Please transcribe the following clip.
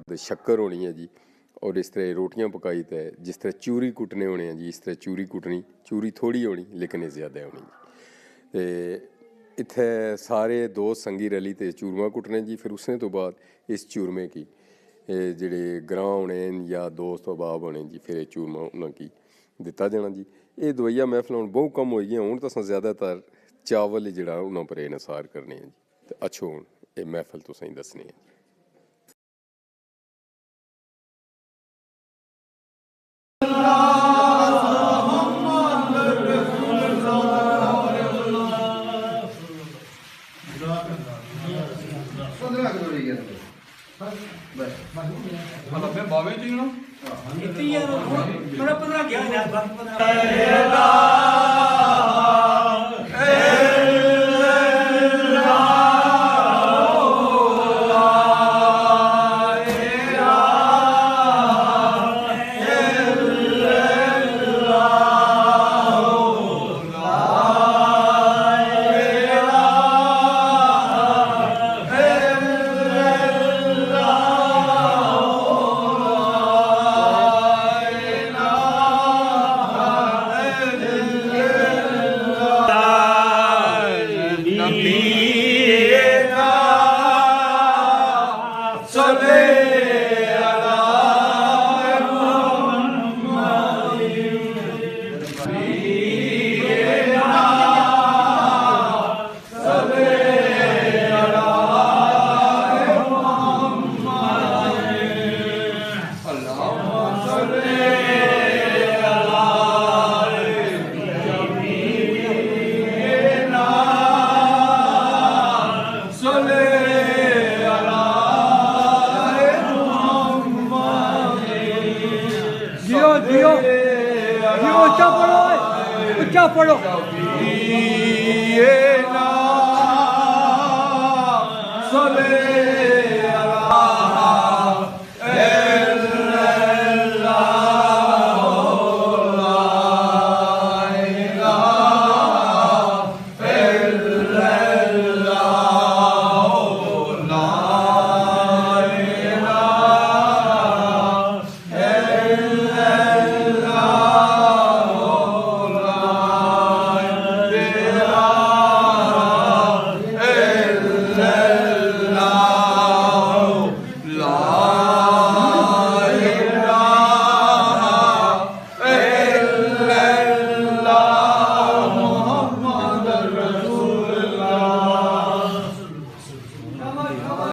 शक्कर होनी है जी, और इस तरह रोटियां पकाई तो जिस तरह चूरी कुटने होने हैं जी, इस तरह चूरी कुटनी, चूरी थोड़ी होनी लेकिन ज़्यादा होनी जी। इत्थे सारे दोस्त संगी रली तो चूरमा कुटने जी। फिर उसने तो बाद इस चूरमे की जेह्ड़े ग्रां होने या दोस्त अहबाब होने जी, फिर चूरमा उन्होंने दिता जाना जी। ये दवाइया महफल हूँ बहुत कम हो गई हूँ, तो ज़्यादातर चावल जड़ा उन्होंने पर इनसार करने हैं जी। तो अच्छो हूँ ये महफल तुसें दसने हैं। ऊंचा पढ़ो सोले